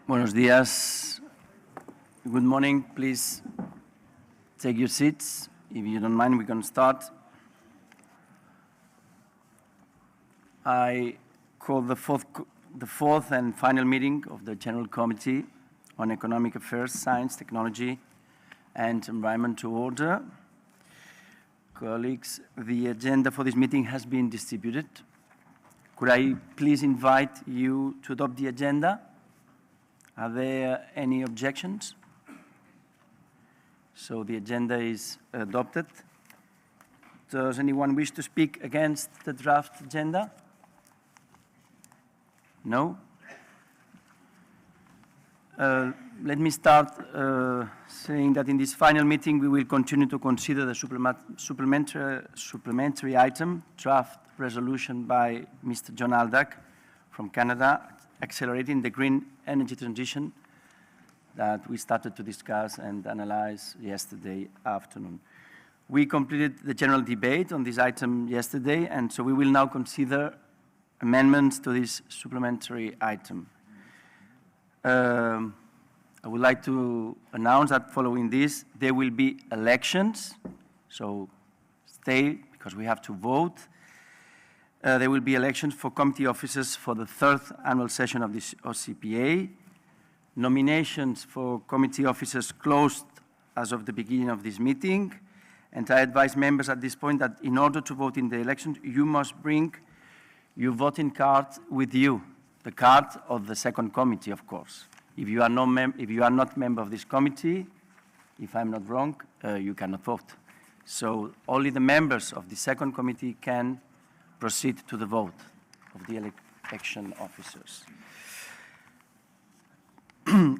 Buenos días. Good morning. Please take your seats. If you don't mind, we're going to start. I call the fourth and final meeting of the General Committee on Economic Affairs, Science, Technology, and Environment to order. Colleagues, the agenda for this meeting has been distributed. Could I please invite you to adopt the agenda? Are there any objections? So the agenda is adopted. Does anyone wish to speak against the draft agenda? No? Let me start saying that in this final meeting we will continue to consider the supplementary item, draft resolution by Mr. John Aldag from Canada, accelerating the green energy transition that we started to discuss and analyze yesterday afternoon. We completed the general debate on this item yesterday, and so we will now consider amendments to this supplementary item. I would like to announce that following this, there will be elections, so stay because we have to vote. There will be elections for committee officers for the third annual session of this OCPA. Nominations for committee officers closed as of the beginning of this meeting. And I advise members at this point that in order to vote in the election, you must bring your voting card with you, the card of the second committee, of course. If you are not member of this committee, if I'm not wrong, you cannot vote. So only the members of the second committee can proceed to the vote of the election officers.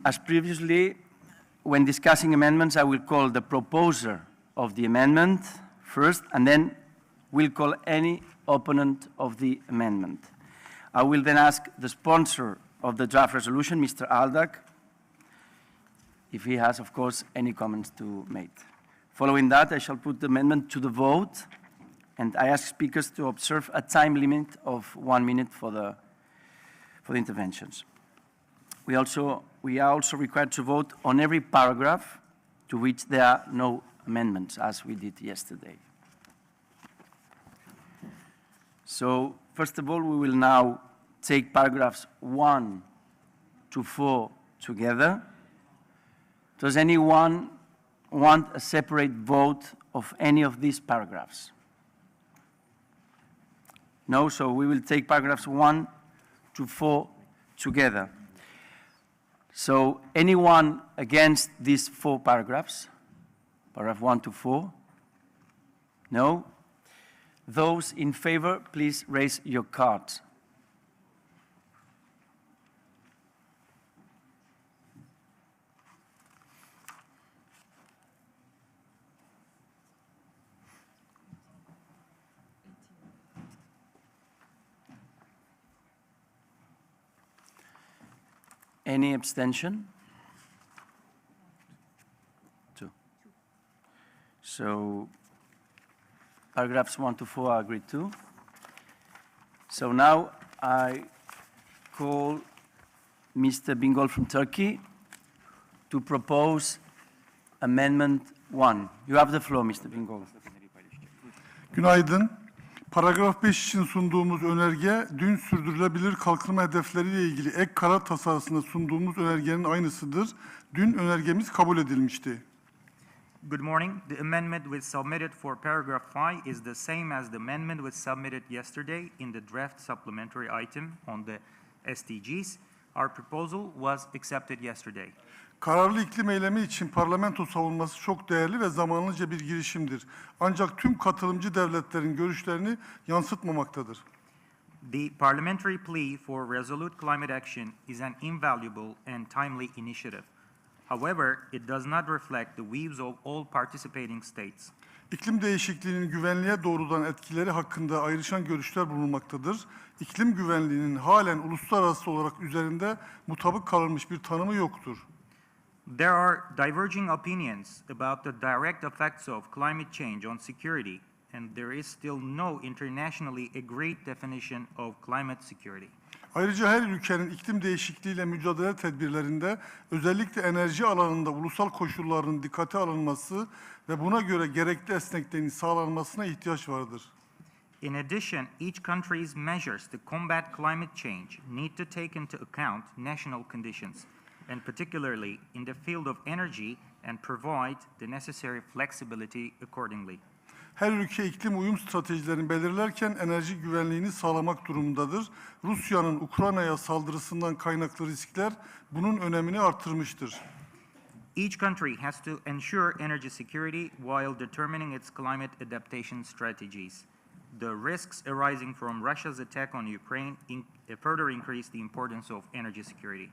As previously, when discussing amendments, I will call the proposer of the amendment first, and then we'll call any opponent of the amendment. I will then ask the sponsor of the draft resolution, Mr. Aldag, if he has, of course, any comments to make. Following that, I shall put the amendment to the vote, and I ask speakers to observe a time limit of 1 minute for the interventions. We are also required to vote on every paragraph to which there are no amendments, as we did yesterday. So, first of all, we will now take paragraphs 1 to 4 together. Does anyone want a separate vote of any of these paragraphs? No, so we will take paragraphs 1 to 4 together. So anyone against these 4 paragraphs? Paragraph 1 to 4? No? Those in favor, please raise your cards. Any abstention? 2. So paragraphs 1 to 4 are agreed to. So now I call Mr. Bingöl from Turkey to propose Amendment 1. You have the floor, Mr. Bingöl. Günaydın. Paragraf 5 için sunduğumuz önerge, dün sürdürülebilir kalkınma hedefleriyle ilgili ek karar tasarısında sunduğumuz önergenin aynısıdır. Dün önergemiz kabul edilmişti. Good morning. The amendment we submitted for paragraph 5 is the same as the amendment we submitted yesterday in the draft supplementary item on the SDGs. Our proposal was accepted yesterday. Kararlı iklim eylemi için parlamento savunması çok değerli ve zamanlıca bir girişimdir. Ancak tüm katılımcı devletlerin görüşlerini yansıtmamaktadır. The parliamentary plea for resolute climate action is an invaluable and timely initiative. However, it does not reflect the views of all participating states. İklim değişikliğinin güvenliğe doğrudan etkileri hakkında ayrışan görüşler bulunmaktadır. İklim güvenliğinin halen uluslararası olarak üzerinde mutabık kalınmış bir tanımı yoktur. There are diverging opinions about the direct effects of climate change on security, and there is still no internationally agreed definition of climate security. Ayrıca her ülkenin iklim değişikliğiyle mücadele tedbirlerinde özellikle enerji alanında ulusal koşulların dikkate alınması ve buna göre gerekli esnekliğin sağlanmasına ihtiyaç vardır. In addition, each country's measures to combat climate change need to take into account national conditions, and particularly in the field of energy, and provide the necessary flexibility accordingly. Her ülke iklim uyum stratejilerini belirlerken enerji güvenliğini sağlamak durumundadır. Rusya'nın Ukrayna'ya saldırısından kaynaklı riskler bunun önemini artırmıştır. Each country has to ensure energy security while determining its climate adaptation strategies. The risks arising from Russia's attack on Ukraine further increase the importance of energy security.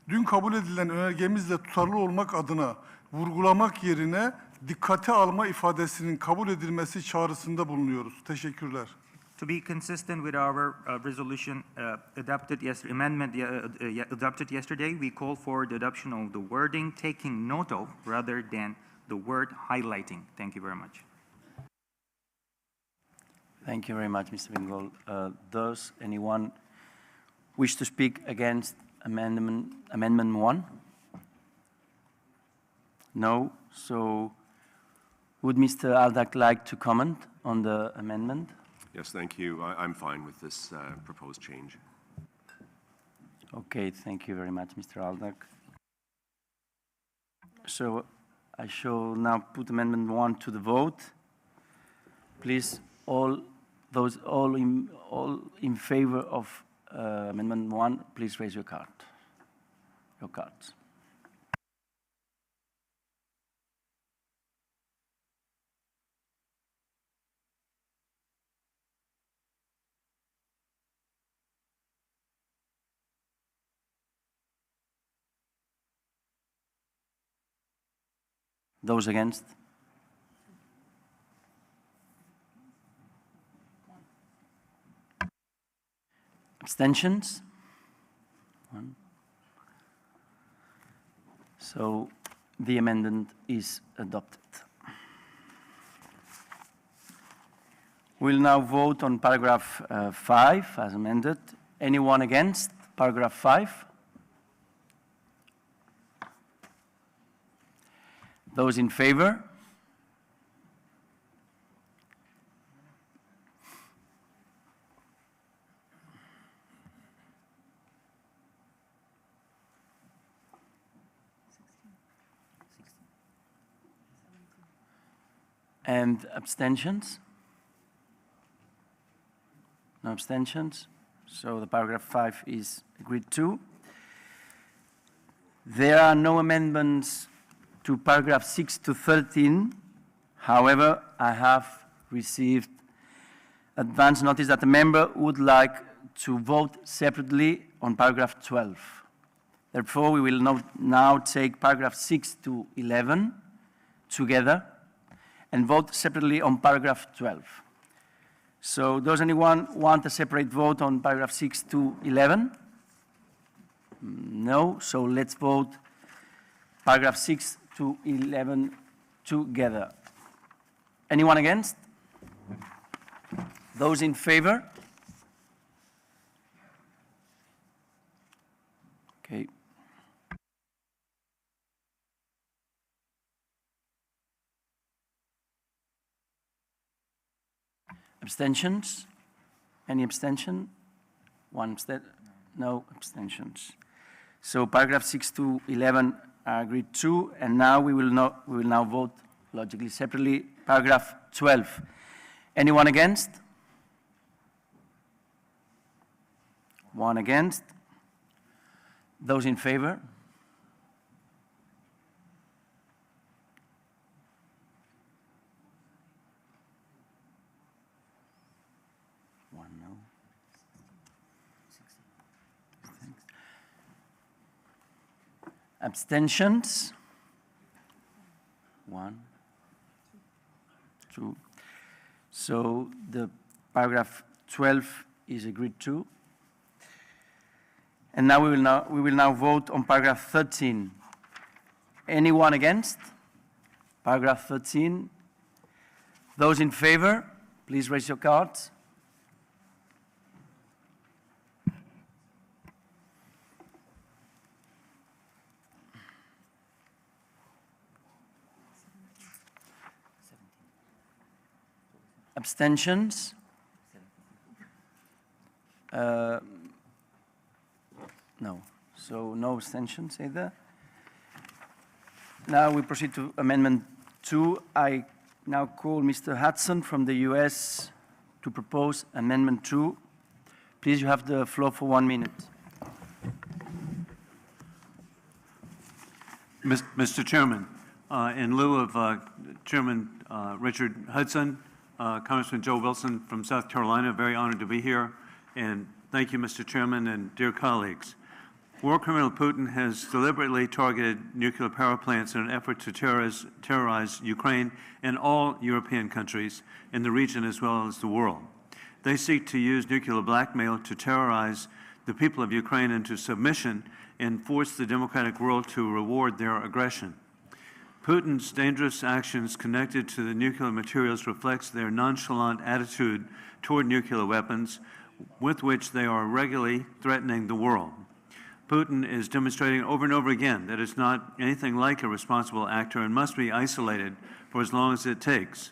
Dün kabul edilen önergemizle tutarlı olmak adına vurgulamak yerine dikkate alma ifadesinin kabul edilmesi çağrısında bulunuyoruz. Teşekkürler. To be consistent with our resolution amendment adopted yesterday, we call for the adoption of the wording taking note of rather than the word highlighting. Thank you very much. Thank you very much, Mr. Bingol. Does anyone wish to speak against Amendment 1? No. So would Mr. Aldag like to comment on the amendment? Yes, thank you. I'm fine with this proposed change. Okay, thank you very much, Mr. Aldag. So I shall now put Amendment 1 to the vote. Please, all in favor of Amendment 1, please raise your cards. Those against? Abstentions? 1. So the amendment is adopted. We'll now vote on paragraph 5 as amended. Anyone against paragraph 5? Those in favor? And abstentions? No abstentions. So the paragraph 5 is agreed to. There are no amendments to paragraph 6 to 13. However, I have received advance notice that a member would like to vote separately on paragraph 12. Therefore, we will now take paragraph 6 to 11 together and vote separately on paragraph 12. So does anyone want a separate vote on paragraph 6 to 11? No, so let's vote paragraph 6 to 11 together. Anyone against? Those in favor? Okay. Abstentions? Any abstention? One abstention? No abstentions. So paragraph 6 to 11 are agreed to, and now we will now vote logically separately. Paragraph 12. Anyone against? One against. Those in favor? One no. Abstentions? 1, 2. So the paragraph 12 is agreed to. And now we will now vote on paragraph 13. Anyone against? Paragraph 13. Those in favor, please raise your cards. Abstentions? No. So no abstentions either. Now we proceed to Amendment 2. I now call Mr. Hudson from the US to propose Amendment 2. Please, you have the floor for 1 minute. Mr. Chairman, in lieu of Chairman Richard Hudson, Congressman Joe Wilson from South Carolina, very honored to be here. And thank you, Mr. Chairman and dear colleagues. War criminal Putin has deliberately targeted nuclear power plants in an effort to terrorize Ukraine and all European countries in the region as well as the world. They seek to use nuclear blackmail to terrorize the people of Ukraine into submission and force the democratic world to reward their aggression. Putin's dangerous actions connected to the nuclear materials reflects their nonchalant attitude toward nuclear weapons with which they are regularly threatening the world. Putin is demonstrating over and over again that it's not anything like a responsible actor and must be isolated for as long as it takes.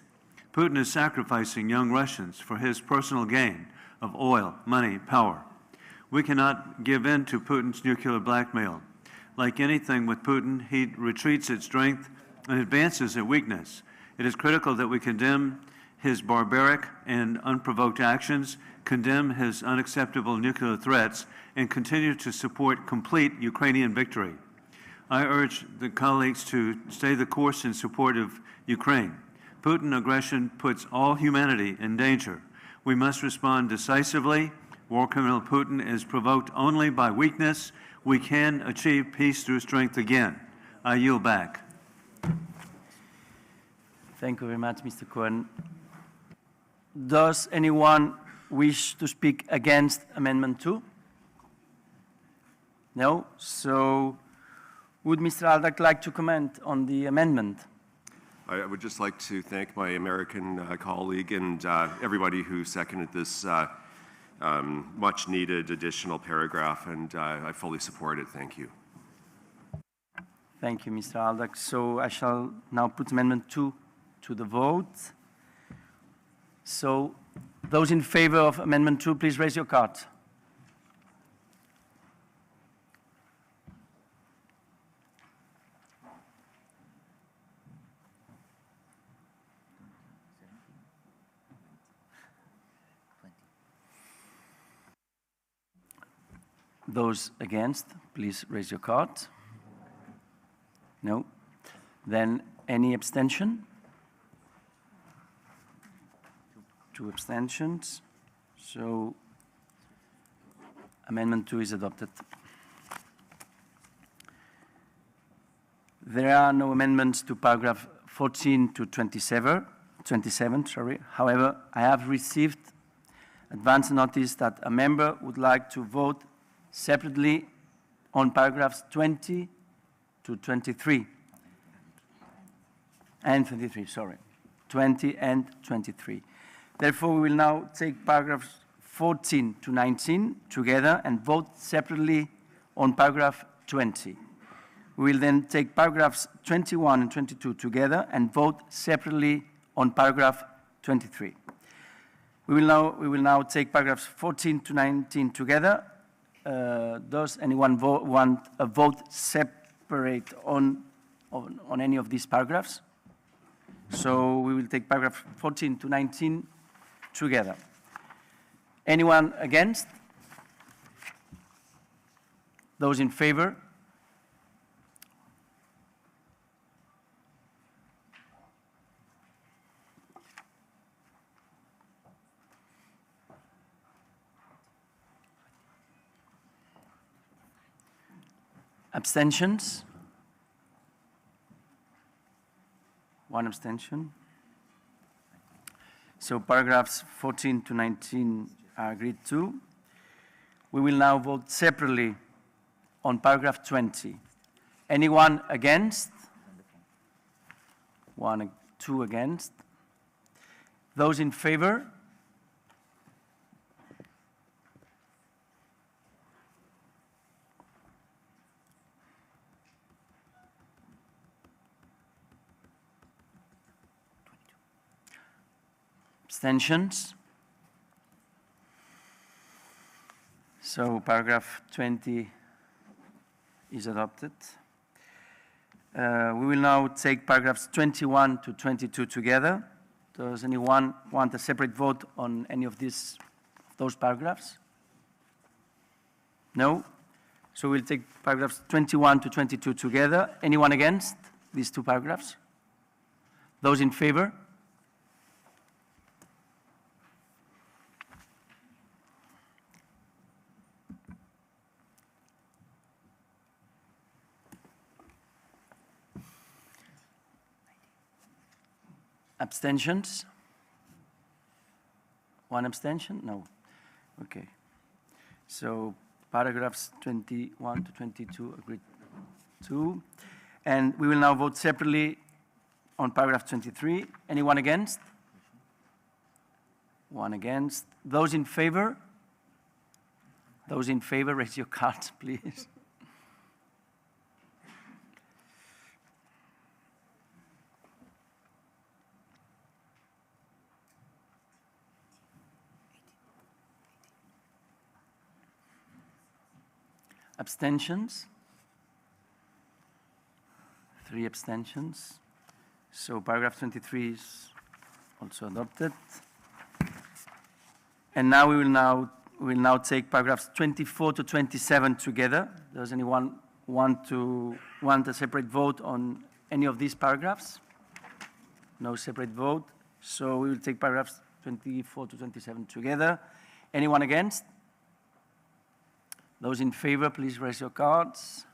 Putin is sacrificing young Russians for his personal gain of oil, money, power. We cannot give in to Putin's nuclear blackmail. Like anything with Putin, he retreats at strength and advances at weakness. It is critical that we condemn his barbaric and unprovoked actions, condemn his unacceptable nuclear threats, and continue to support complete Ukrainian victory. I urge the colleagues to stay the course in support of Ukraine. Putin aggression puts all humanity in danger. We must respond decisively. War criminal Putin is provoked only by weakness. We can achieve peace through strength again. I yield back. Thank you very much, Mr. Cohen. Does anyone wish to speak against Amendment 2? No? So would Mr. Aldag like to comment on the amendment? I would just like to thank my American colleague and everybody who seconded this much-needed additional paragraph, and I fully support it. Thank you. Thank you, Mr. Aldag. So I shall now put Amendment 2 to the vote. So those in favor of Amendment 2, please raise your card. Those against, please raise your card. No? Then any abstention? 2 abstentions. So Amendment 2 is adopted. There are no amendments to paragraph 14 to 27. However, I have received advance notice that a member would like to vote separately on paragraphs 20 to 23. And 23, sorry. 20 and 23. Therefore, we will now take paragraphs 14 to 19 together and vote separately on paragraph 20. We will then take paragraphs 21 and 22 together and vote separately on paragraph 23. We will now take paragraphs 14 to 19 together. Does anyone want a vote separate on any of these paragraphs? So we will take paragraph 14 to 19 together. Anyone against? Those in favor? Abstentions? 1 abstention. So paragraphs 14 to 19 are agreed to. We will now vote separately on paragraph 20. Anyone against? 2 against. Those in favor? Abstentions? So paragraph 20 is adopted. We will now take paragraphs 21 to 22 together. Does anyone want a separate vote on any of those paragraphs? No? So we'll take paragraphs 21 to 22 together. Anyone against these two paragraphs? Those in favor? Abstentions? One abstention? No. Okay. So paragraphs 21 to 22 agreed to. And we will now vote separately on paragraph 23. Anyone against? One against. Those in favor? Those in favor, raise your cards, please. Abstentions? 3 abstentions. So paragraph 23 is also adopted. And now we will now take paragraphs 24 to 27 together. Does anyone want a separate vote on any of these paragraphs? No separate vote. So we will take paragraphs 24 to 27 together. Anyone against? Those in favor, please raise your cards.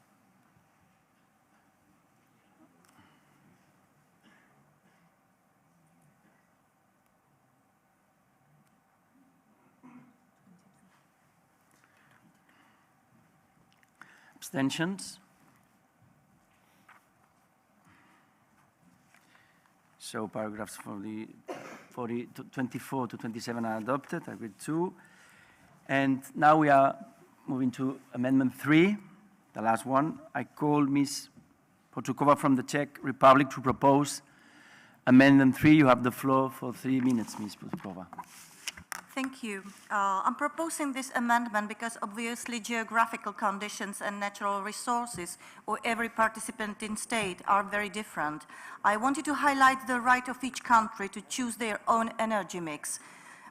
Abstentions? So paragraphs 24 to 27 are adopted, agreed to. And now we are moving to Amendment 3, the last one. I call Ms. Potukova from the Czech Republic to propose Amendment 3. You have the floor for 3 minutes, Ms. Potukova. Thank you. I'm proposing this amendment because obviously geographical conditions and natural resources of every participating state are very different. I wanted to highlight the right of each country to choose their own energy mix,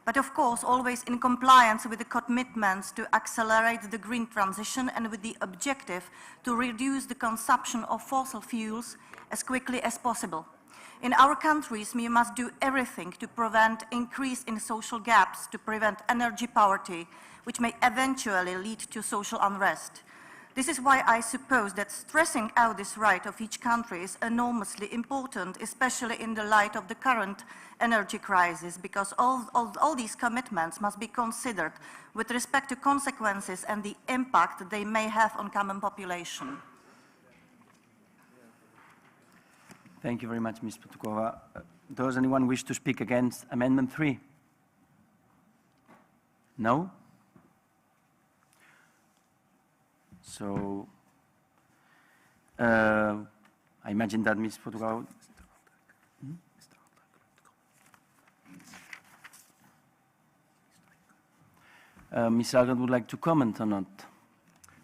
but of course always in compliance with the commitments to accelerate the green transition and with the objective to reduce the consumption of fossil fuels as quickly as possible. In our countries, we must do everything to prevent increase in social gaps, to prevent energy poverty, which may eventually lead to social unrest. This is why I suppose that stressing out this right of each country is enormously important, especially in the light of the current energy crisis, because all these commitments must be considered with respect to consequences and the impact they may have on common population. Thank you very much, Ms. Potukova. Does anyone wish to speak against Amendment 3? No? So, I imagine that Ms. Potukova... Ms. Algard would like to comment or not?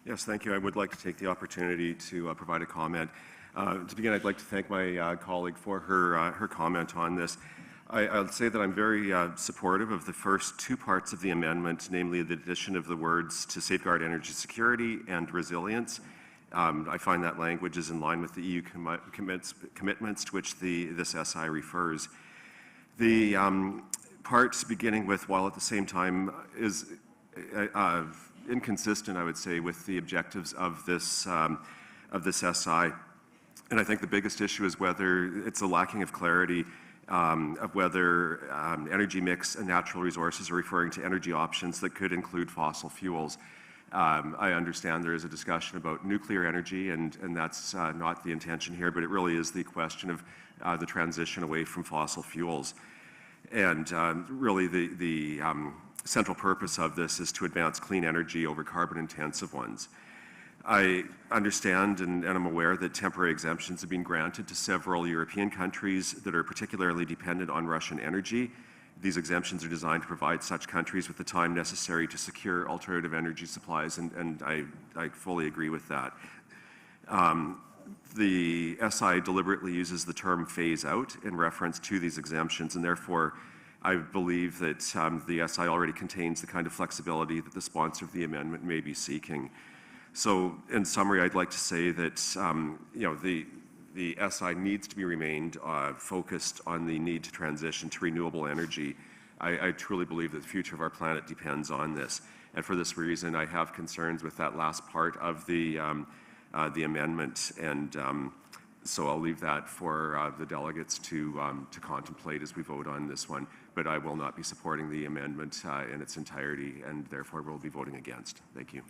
Yes, thank you. I would like to take the opportunity to provide a comment. To begin, I'd like to thank my colleague for her comment on this. I'll say that I'm very supportive of the first 2 parts of the amendment, namely the addition of the words to safeguard energy security and resilience. I find that language is in line with the EU commitments to which this SI refers. The parts beginning with while at the same time is inconsistent, I would say, with the objectives of this SI. And I think the biggest issue is whether it's a lacking of clarity of whether energy mix and natural resources are referring to energy options that could include fossil fuels. I understand there is a discussion about nuclear energy, and that's not the intention here, but it really is the question of the transition away from fossil fuels. And really the central purpose of this is to advance clean energy over carbon-intensive ones. I understand and I'm aware that temporary exemptions have been granted to several European countries that are particularly dependent on Russian energy. these exemptions are designed to provide such countries with the time necessary to secure alternative energy supplies, and I fully agree with that. The SI deliberately uses the term phase out in reference to these exemptions, and therefore I believe that the SI already contains the kind of flexibility that the sponsor of the amendment may be seeking. So in summary, I'd like to say that the SI needs to be remained focused on the need to transition to renewable energy. I truly believe that the future of our planet depends on this. And for this reason, I have concerns with that last part of the amendment. And so I'll leave that for the delegates to contemplate as we vote on this one. But I will not be supporting the amendment in its entirety, and therefore will be voting against. Thank you.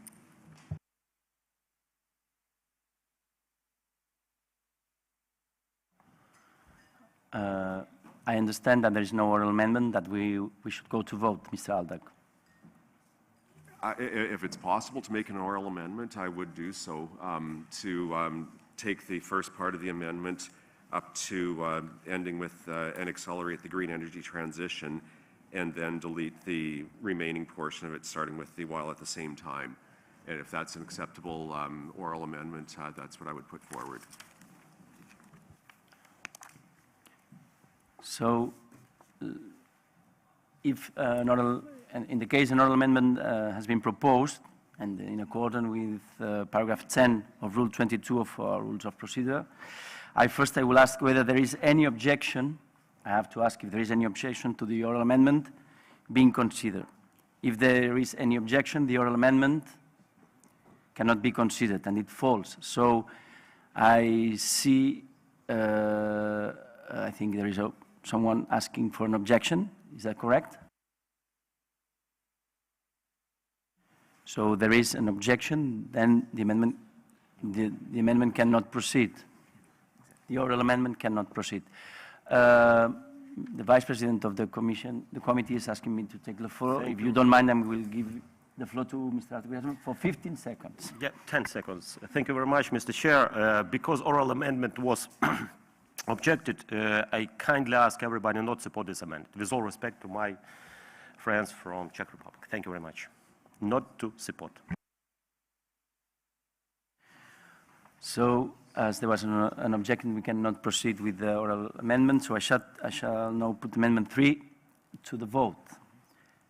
I understand that there is no oral amendment, that we should go to vote, Mr. Aldag. If it's possible to make an oral amendment, I would do so, to take the first part of the amendment up to ending with and accelerate the green energy transition, and then delete the remaining portion of it, starting with the while at the same time. And if that's an acceptable oral amendment, that's what I would put forward. So, if in the case an oral amendment has been proposed, and in accordance with paragraph 10 of Rule 22 of our Rules of Procedure, I will ask whether there is any objection. I have to ask if there is any objection to the oral amendment being considered. If there is any objection, the oral amendment cannot be considered and it falls. So I see, I think there is someone asking for an objection. Is that correct? So there is an objection, then the amendment cannot proceed. The oral amendment cannot proceed. The Vice President of the committee is asking me to take the floor. If you don't mind, I will give the floor to Mr. Aldag for 15 seconds. Yeah, 10 seconds. Thank you very much, Mr. Chair. Because oral amendment was objected, I kindly ask everybody not to support this amendment, with all respect to my friends from Czech Republic. Thank you very much. Not to support. So, as there was an objection, we cannot proceed with the oral amendment, so I shall now put Amendment 3 to the vote.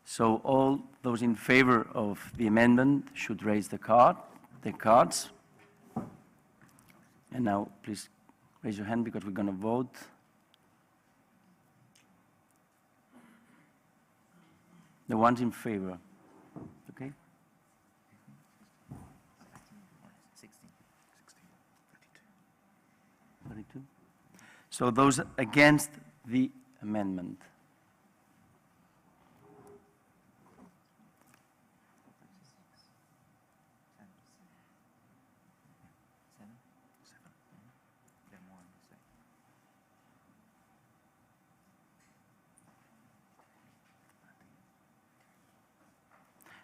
So all those in favor of the amendment should raise the cards. And now, please raise your hand because we're going to vote. The ones in favor. Okay? 32. So those against the amendment.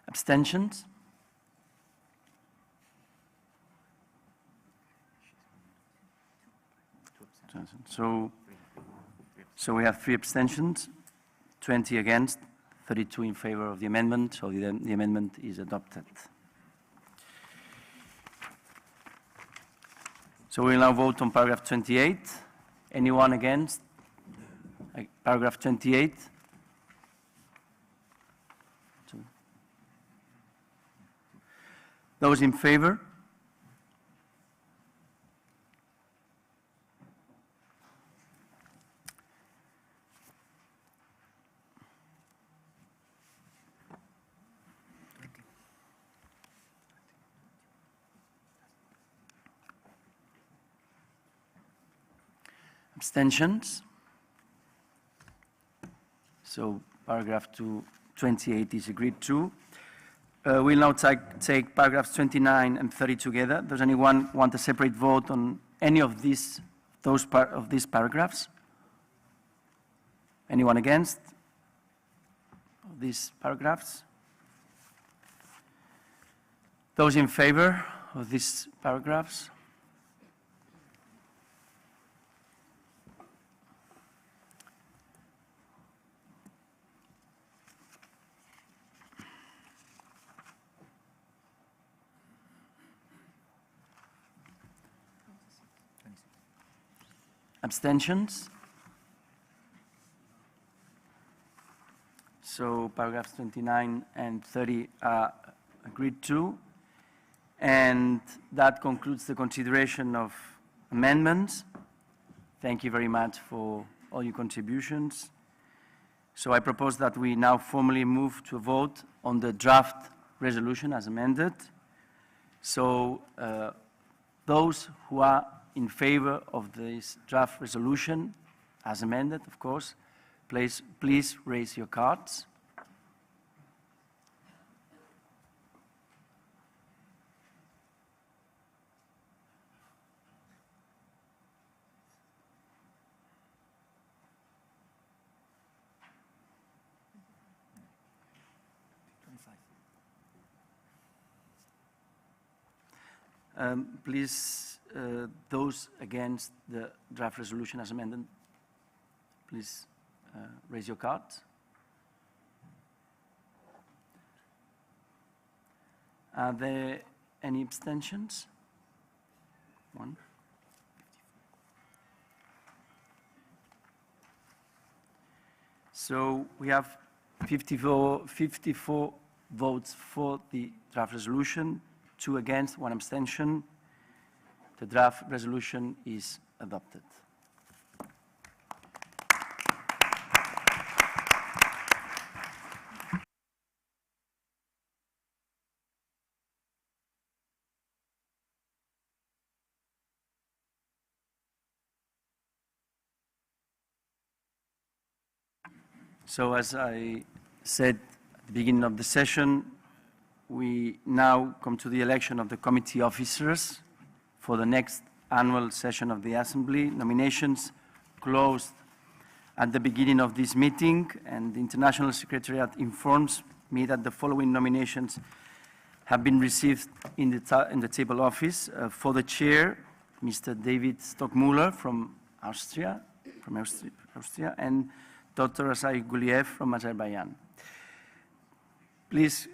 Abstentions? So we have 3 abstentions, 20 against, 32 in favor of the amendment, so the amendment is adopted. So we'll now vote on paragraph 28. Anyone against? Paragraph 28. Those in favor? Abstentions? So paragraph 28 is agreed to. We'll now take paragraphs 29 and 30 together. Does anyone want a separate vote on any of these paragraphs? Anyone against these paragraphs? Those in favor of these paragraphs? Abstentions? So paragraphs 29 and 30 are agreed to. And that concludes the consideration of amendments. Thank you very much for all your contributions. So I propose that we now formally move to a vote on the draft resolution as amended. So those who are in favor of this draft resolution as amended, of course, please raise your cards. Please, those against the draft resolution as amended, please raise your cards. Are there any abstentions? One. So we have 54 votes for the draft resolution, 2 against, 1 abstention. The draft resolution is adopted. So as I said at the beginning of the session, we now come to the election of the committee officers for the next annual session of the Assembly. Nominations closed at the beginning of this meeting, and the International Secretariat informs me that the following nominations have been received in the table office. For the chair, Mr. David Stockmuller from Austria, and Dr. Asai Guliev from Azerbaijan. Please,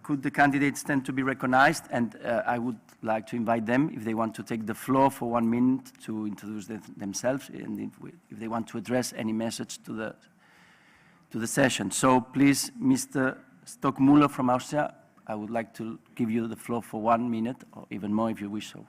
could the candidates stand to be recognized? And I would like to invite them, if they want to take the floor for 1 minute to introduce themselves, and if they want to address any message to the session. So please, Mr. Stockmuller from Austria, I would like to give you the floor for 1 minute, or even more if you wish so.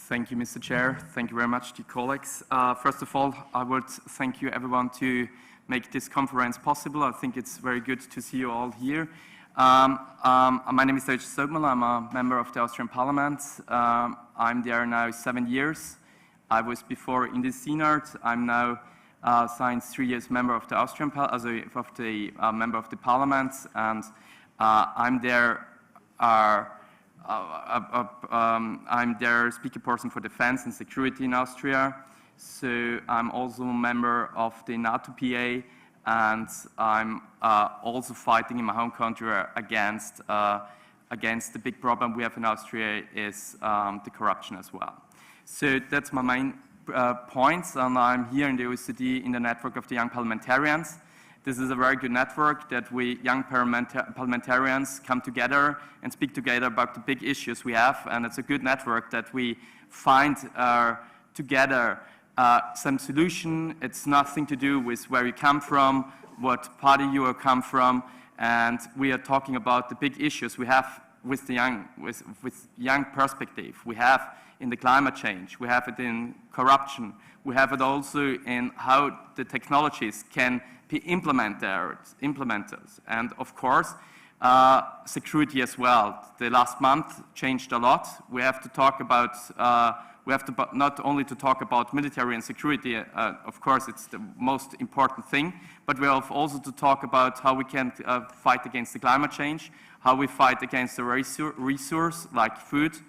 Thank you, Mr. Chair. Thank you very much to colleagues. First of all, I would thank you everyone to make this conference possible. I think it's very good to see you all here. My name is David Stockmuller. I'm a member of the Austrian Parliament. I'm there now 7 years. I was before in the Senate. I'm now since 3 years member of the Austrian member of the Parliament, and I'm there. I'm their speaker person for defense and security in Austria. So I'm also a member of the NATO PA, and I'm also fighting in my home country against the big problem we have in Austria is the corruption as well. So that's my main points, and I'm here in the OECD in the network of the young parliamentarians. This is a very good network that we young parliamentarians come together and speak together about the big issues we have, and it's a good network that we find together some solution. It's nothing to do with where you come from, what party you come from, and we are talking about the big issues we have with the young, with young perspective. We have in the climate change, we have it in corruption, we have it also in how the technologies can be implemented, and of course, security as well. The last month changed a lot. We have to talk about, not only to talk about military and security, of course it's the most important thing, but we have also to talk about how we can fight against the climate change, how we fight against the resource like food.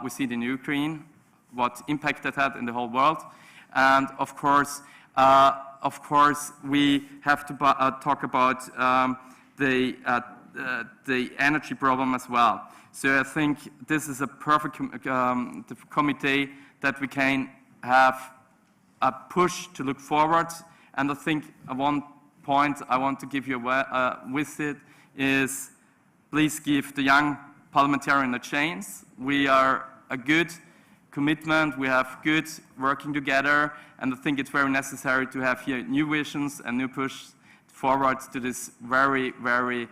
We see it in Ukraine, what impact that had in the whole world, and of course, we have to talk about the energy problem as well. So I think this is a perfect committee that we can have a push to look forward. And I think one point I want to give you with it is please give the young parliamentarian a chance. We are a good commitment, we have good working together, and I think it's very necessary to have here new visions and new push forward to this very, very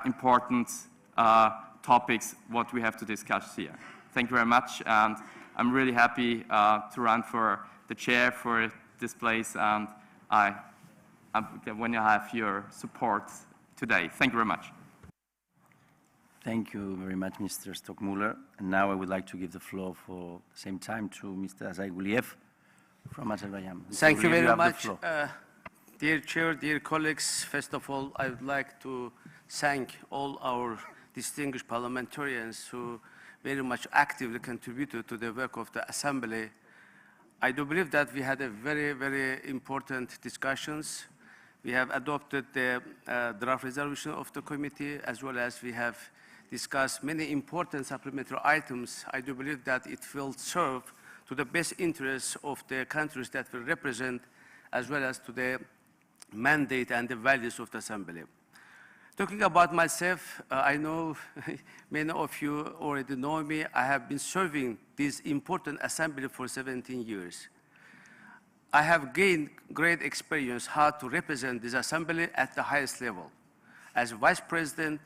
important topics what we have to discuss here. Thank you very much, and I'm really happy to run for the chair for this place, and when you have your support today. Thank you very much. Thank you very much, Mr. Stockmuller. And now I would like to give the floor for the same time to Mr. Azayguliev from Azerbaijan. Thank you Guliev, very have the much. floor. Dear Chair, dear colleagues, first of all, I would like to thank all our distinguished parliamentarians who very much actively contributed to the work of the Assembly. I do believe that we had a very, very important discussions. We have adopted the draft resolution of the committee, as well as we have discussed many important supplementary items. I do believe that it will serve to the best interests of the countries that we represent, as well as to the mandate and the values of the Assembly. Talking about myself, I know many of you already know me. I have been serving this important Assembly for 17 years. I have gained great experience how to represent this Assembly at the highest level. As Vice President,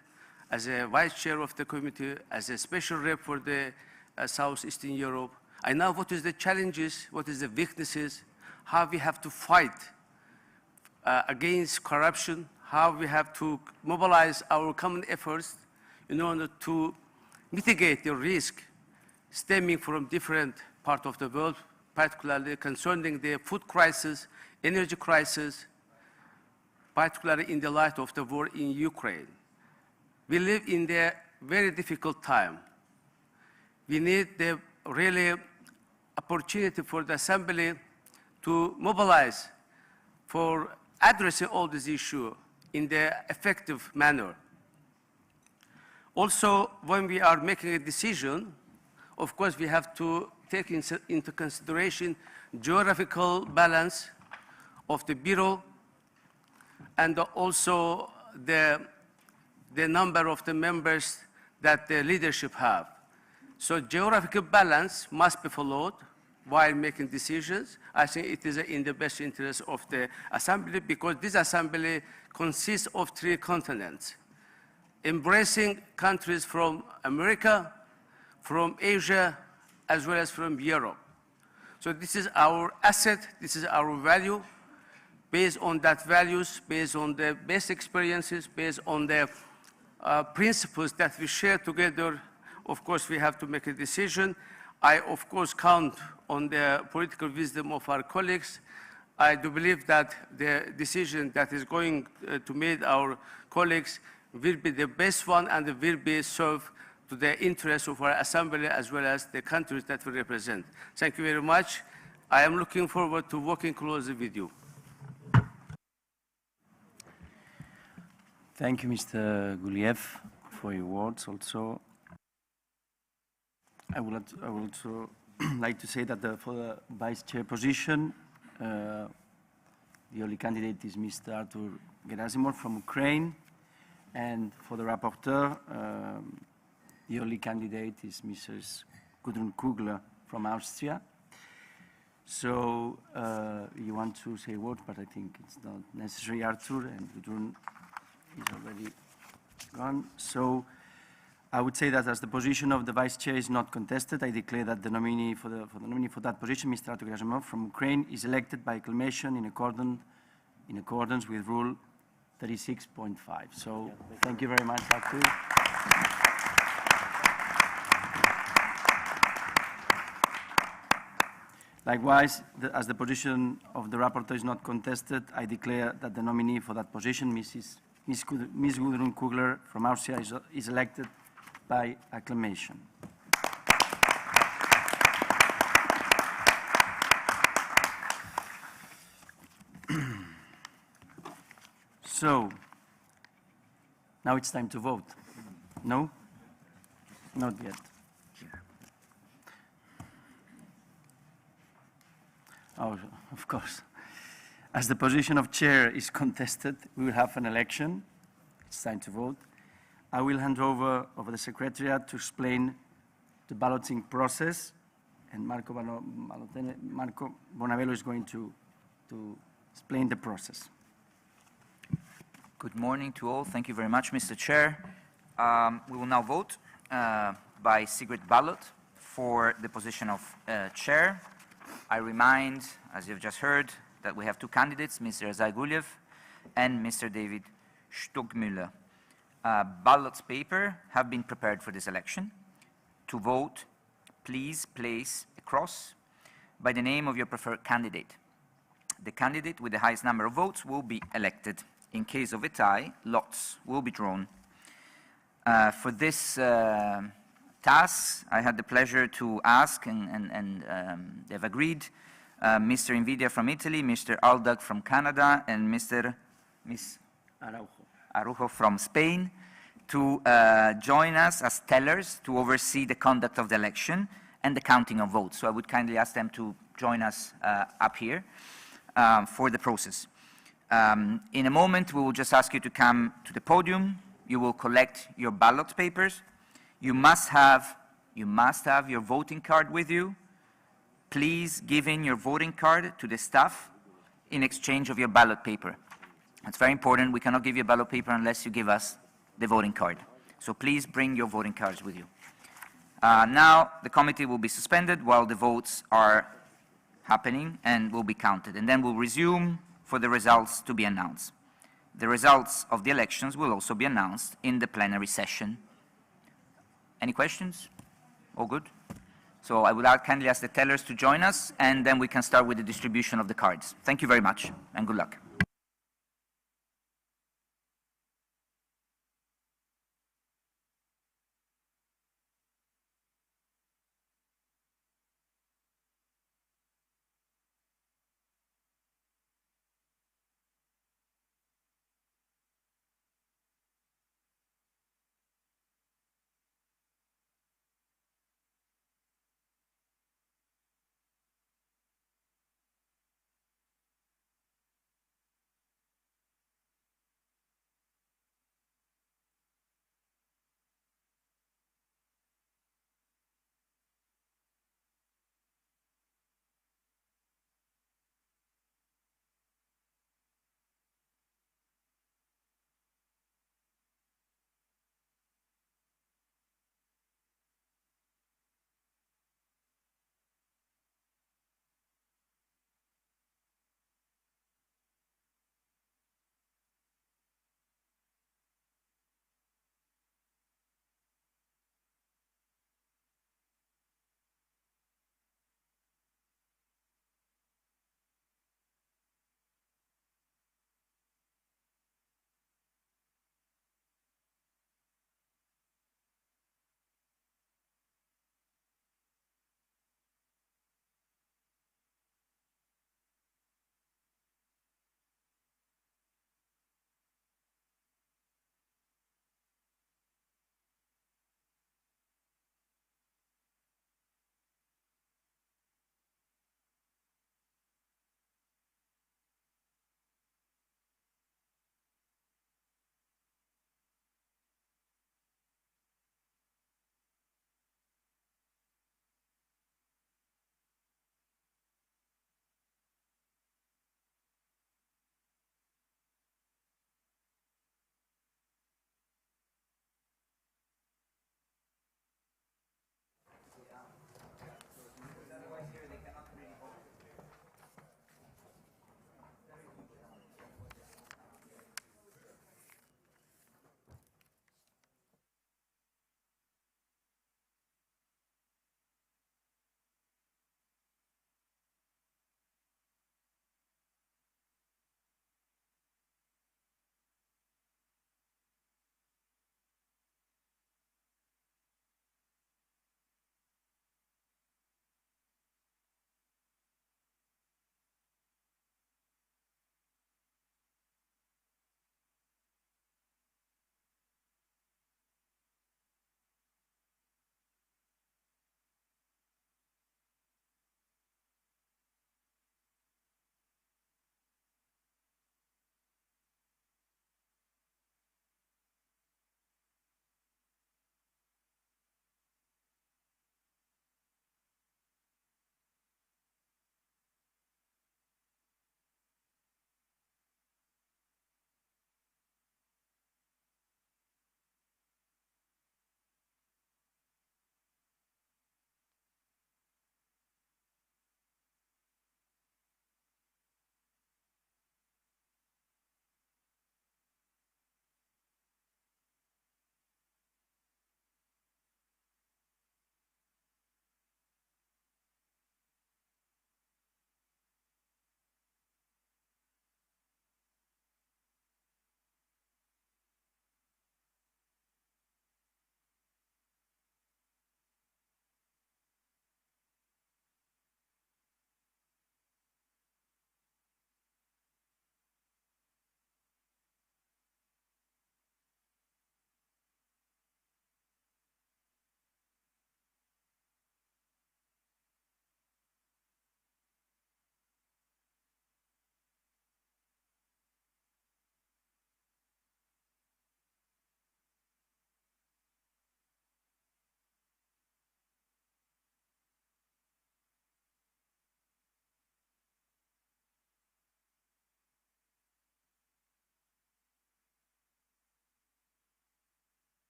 as a Vice Chair of the committee, as a special rep for the Southeastern Europe, I know what is the challenges, what is the weaknesses, how we have to fight against corruption, how we have to mobilize our common efforts in order to mitigate the risk stemming from different parts of the world, particularly concerning the food crisis, energy crisis, particularly in the light of the war in Ukraine. We live in a very difficult time. We need the really opportunity for the Assembly to mobilize for addressing all these issues in the effective manner. Also, when we are making a decision, of course, we have to take into consideration geographical balance of the Bureau and also the number of the members that the leadership have. So geographical balance must be followed while making decisions. I think it is in the best interest of the Assembly, because this Assembly consists of 3 continents, embracing countries from America, from Asia, as well as from Europe. So this is our asset, this is our value. Based on that values, based on the best experiences, based on the principles that we share together, of course, we have to make a decision. I, of course, count on the political wisdom of our colleagues. I do believe that the decision that is going to make our colleagues will be the best one and will be served to the interests of our Assembly as well as the countries that we represent. Thank you very much. I am looking forward to working closely with you. Thank you, Mr. Guliev, for your words also. I would also like to say that for the vice chair position, the only candidate is Mr. Artur Gerasimov from Ukraine, and for the rapporteur, the only candidate is Mrs. Gudrun Kugler from Austria. So you want to say a word, but I think it's not necessary, Artur, and Gudrun is already gone. So I would say that as the position of the vice chair is not contested, I declare that the nominee for that position, Mr. Artur Gerasimov from Ukraine, is elected by acclamation in accordance with Rule 36.5. So thank you very much, Artur. Likewise, as the position of the rapporteur is not contested, I declare that the nominee for that position, Ms. Gudrun Kugler from Austria, is elected by acclamation. So, now it's time to vote. No? Not yet. Oh, of course. As the position of chair is contested, we will have an election. It's time to vote. I will hand over the Secretariat to explain the balloting process and Marco Bonavelo is going to explain the process. Good morning to all. Thank you very much, Mr. Chair. We will now vote by secret ballot for the position of chair. I remind, as you've just heard, that we have two candidates, Mr. Zayguliev and Mr. David Stockmüller. Ballot paper have been prepared for this election. To vote, please place a cross by the name of your preferred candidate. The candidate with the highest number of votes will be elected. In case of a tie, lots will be drawn. For this task, I had the pleasure to ask, and they've agreed, Mr. Invidia from Italy, Mr. Aldag from Canada, and Miss Araujo from Spain to join us as tellers to oversee the conduct of the election and the counting of votes. So I would kindly ask them to join us up here for the process. In a moment, we will just ask you to come to the podium. You will collect your ballot papers. You must have your voting card with you. Please give in your voting card to the staff in exchange of your ballot paper. It's very important. We cannot give you a ballot paper unless you give us the voting card. So please bring your voting cards with you. Now, the committee will be suspended while the votes are happening and will be counted. And then we'll resume for the results to be announced. The results of the elections will also be announced in the plenary session. Any questions? All good? So I would kindly ask the tellers to join us, and then we can start with the distribution of the cards. Thank you very much, and good luck.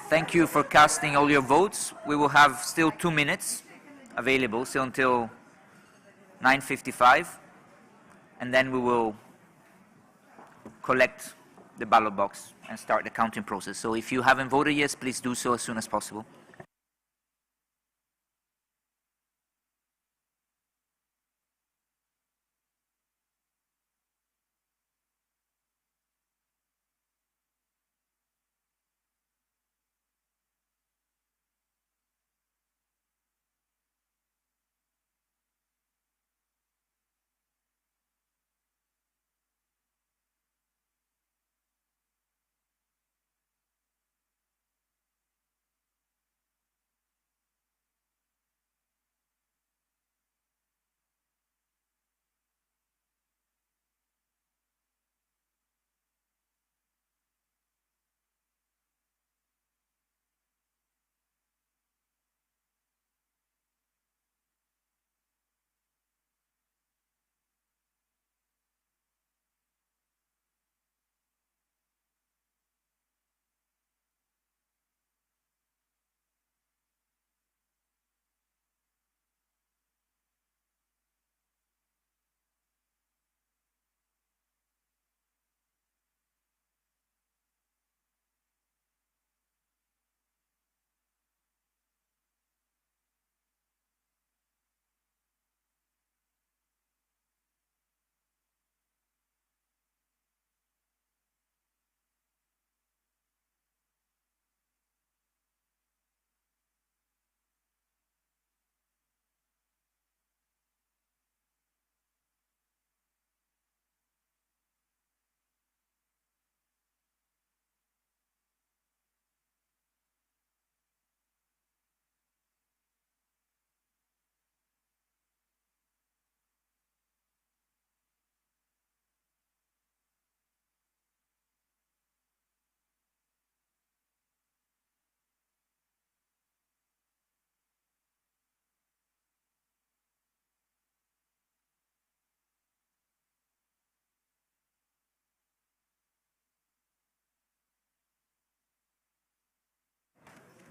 Thank you for casting all your votes. We will have still 2 minutes available, still until 9:55, and then we will collect the ballot box and start the counting process. So if you haven't voted yet, please do so as soon as possible.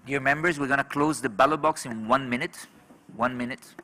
Dear members, we're going to close the ballot box in 1 minute. 1 minute.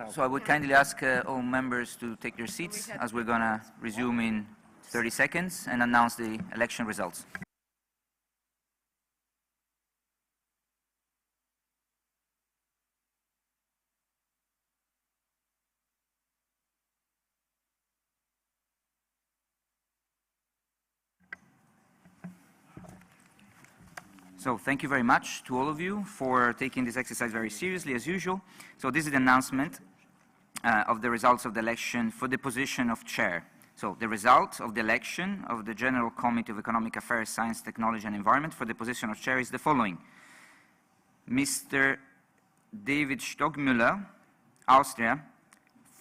So I would kindly ask all members to take their seats as we're going to resume in 30 seconds and announce the election results. So thank you very much to all of you for taking this exercise very seriously, as usual. So this is the announcement of the results of the election for the position of chair. So the result of the election of the General Committee of Economic Affairs, Science, Technology and Environment for the position of chair is the following. Mr. David Stockmüller, Austria,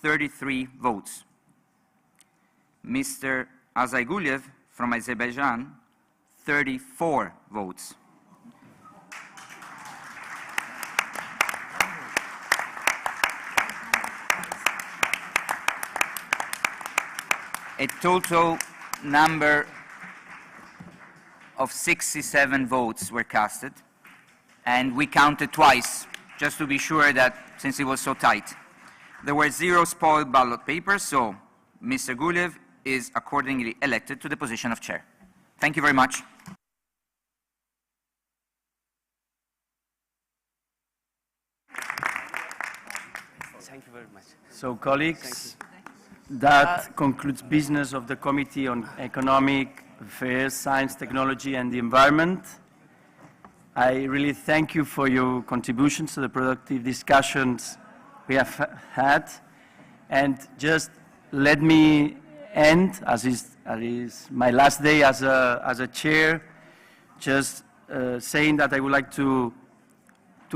33 votes. Mr. Azayguliev from Azerbaijan, 34 votes. A total number of 67 votes were casted, and we counted twice, just to be sure that, since it was so tight. There were 0 spoiled ballot papers, so Mr. Guliev is accordingly elected to the position of chair. Thank you very much. Thank you very much. So, colleagues, that concludes business of the Committee on Economic Affairs, Science, Technology and the Environment. I really thank you for your contributions to the productive discussions we have had. And just let me end, as is my last day as a chair, just saying that I would like to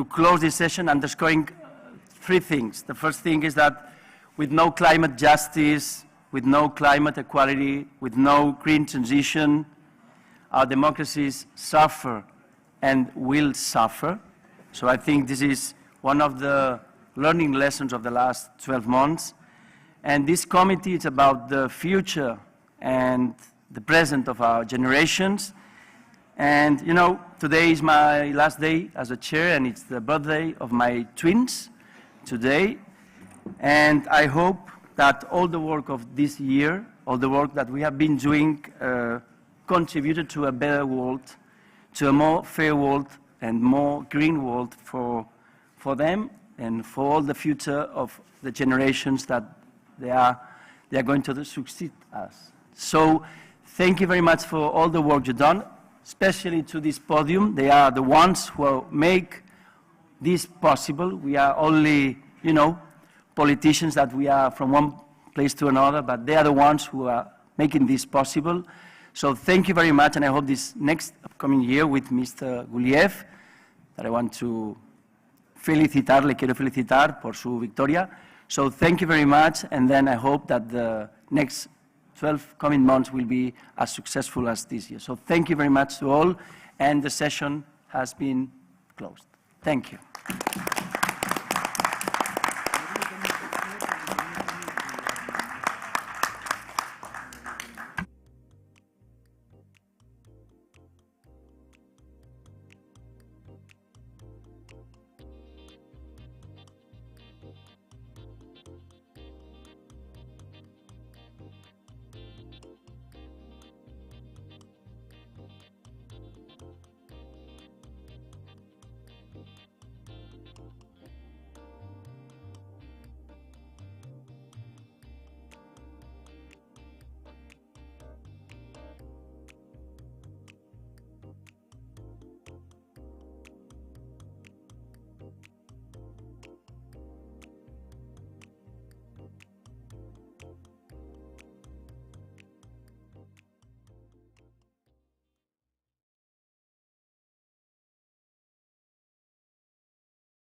close this session underscoring 3 things. The first thing is that with no climate justice, with no climate equality, with no green transition, our democracies suffer and will suffer. So I think this is one of the learning lessons of the last 12 months. And this committee is about the future and the present of our generations. And, you know, today is my last day as a chair, and it's the birthday of my twins today. And I hope that all the work of this year, all the work that we have been doing, contributed to a better world, to a more fair world and more green world for them and for all the future of the generations that they are going to succeed us. So thank you very much for all the work you've done, especially to this podium. They are the ones who make this possible. We are only, you know, politicians that we are from one place to another, but they are the ones who are making this possible. So thank you very much, and I hope this next upcoming year with Mr. Guliev, that I want to felicitar, le quiero felicitar por su victoria. So thank you very much, and then I hope that the next 12 coming months will be as successful as this year. So thank you very much to all, and the session has been closed. Thank you.